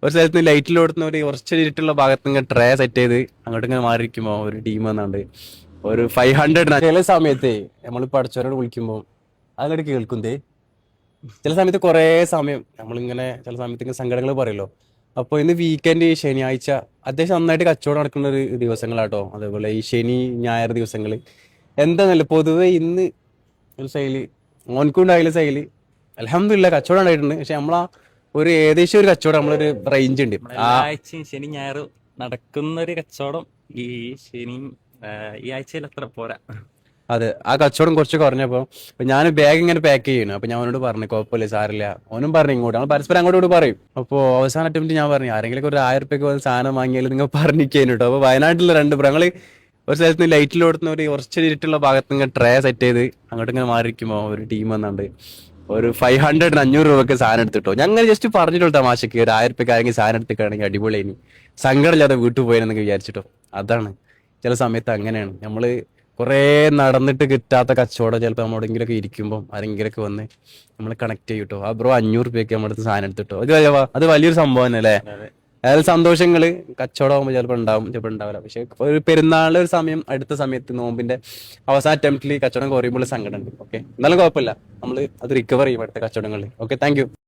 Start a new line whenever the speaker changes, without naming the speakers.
ഒരു സ്ഥലത്ത് ലൈറ്റിൽ ഓടുന്ന ഒരു കുറച്ച് ഇരുട്ടുള്ള ഭാഗത്ത് ഇങ്ങനെ ട്രേ സെറ്റ് ചെയ്ത് അങ്ങോട്ട് ഇങ്ങനെ മാറിയിരിക്കുമ്പോ ഒരു ടീം വന്നാണ്ട് ഒരു 500 ചില സമയത്ത് നമ്മൾ പഠിച്ചവരോട് വിളിക്കുമ്പോൾ അങ്ങോട്ട് കേൾക്കുന്നേ. ചില സമയത്ത് കുറേ സമയം നമ്മളിങ്ങനെ ചില സമയത്ത് ഇങ്ങനെ സങ്കടങ്ങൾ പറയല്ലോ. അപ്പോൾ ഇന്ന് വീക്കെൻഡ് ശനിയാഴ്ച അത്യാവശ്യം നന്നായിട്ട് കച്ചവടം നടക്കുന്ന ഒരു ദിവസങ്ങളാട്ടോ. അതേപോലെ ഈ ശനി ഞായർ ദിവസങ്ങൾ എന്താന്നല്ല പൊതുവെ ഇന്ന് ഒരു സൈല് ഓൻക്കുണ്ടായാലും സൈല് അൽഹംദുലില്ലാ കച്ചവടം ഉണ്ടായിട്ടുണ്ട്. പക്ഷെ നമ്മളാ ഒരു ഏകദേശം ഒരു കച്ചവടം നമ്മളൊരു റേഞ്ച് ഉണ്ട്. ആ
എല്ലാ ആഴ്ചയും ശനി ഞായർ നടക്കുന്ന ഒരു കച്ചവടം ഈ ശനി ഈ ആഴ്ചയിൽ അത്ര പോരാ.
അതെ, ആ കച്ചവടം കുറച്ച് കുറഞ്ഞപ്പോൾ ഞാൻ ബാഗ് ഇങ്ങനെ പാക്ക് ചെയ്യുന്നു. അപ്പൊ ഞാൻ അവനോട് പറഞ്ഞു കുഴപ്പമില്ല സാറില്ല. ഓനും പറഞ്ഞു ഇങ്ങോട്ട്, നമ്മൾ പരസ്പരം അങ്ങോട്ട് പറയും. അപ്പോൾ അവസാന അറ്റംപ്റ്റ് ഞാൻ പറഞ്ഞു ആരെങ്കിലും ഒരു 1000 റുപ്യക്ക് സാധനം വാങ്ങിയാലും നിങ്ങൾ പറഞ്ഞിരിക്കുന്നു കേട്ടോ. അപ്പൊ വയനാട്ടിലെ രണ്ട് ഞങ്ങള് ഒരു സ്ഥലത്ത് ലൈറ്റിൽ ഓടുന്ന ഒരു കുറച്ച് ഇരുട്ടുള്ള ഭാഗത്ത് ഇങ്ങനെ ട്രേ സെറ്റ് ചെയ്ത് അങ്ങോട്ട് ഇങ്ങനെ മാറിയിരിക്കുമ്പോൾ ഒരു ടീം വന്നാണ്ട് ഒരു 500 സാധനം എടുത്തിട്ടോ. ഞങ്ങൾ ജസ്റ്റ് പറഞ്ഞിട്ടുള്ളൂ തമാശക്ക് ഒരു 1000 ആരെങ്കിലും സാധനം എടുത്തിട്ടാണെങ്കിൽ അടിപൊളി ഇനി സങ്കടമില്ലാതെ വീട്ടിൽ പോയെന്നൊക്കെ വിചാരിച്ചിട്ടോ. അതാണ് ചില സമയത്ത് അങ്ങനെയാണ് നമ്മള് കുറേ നടന്നിട്ട് കിട്ടാത്ത കച്ചവടം ചിലപ്പോൾ നമ്മളെങ്കിലൊക്കെ ഇരിക്കുമ്പോൾ ആരെങ്കിലൊക്കെ വന്ന് നമ്മൾ കണക്ട് ചെയ്യൂട്ടോ. ആ ബ്രോ 500 നമ്മുടെ അടുത്ത് സാധനം എടുത്തിട്ടോ. അത് വലിയൊരു സംഭവം തന്നെ അല്ലേ. അതായത് സന്തോഷങ്ങള് കച്ചവടം ആകുമ്പോൾ ചിലപ്പോൾ ഉണ്ടാവും, ചിലപ്പോൾ ഉണ്ടാവില്ല. പക്ഷെ ഒരു പെരുന്നാളിന്റെ ഒരു സമയം അടുത്ത സമയത്ത് നോമ്പിന്റെ അവസാന അറ്റംപ്റ്റിൽ കച്ചവടം കുറയുമ്പോൾ സങ്കടം ഉണ്ട്. ഓക്കെ, എന്നാലും കുഴപ്പമില്ല, നമ്മൾ അത് റിക്കവർ ചെയ്യും അടുത്ത കച്ചവടങ്ങളിൽ. Okay, thank you.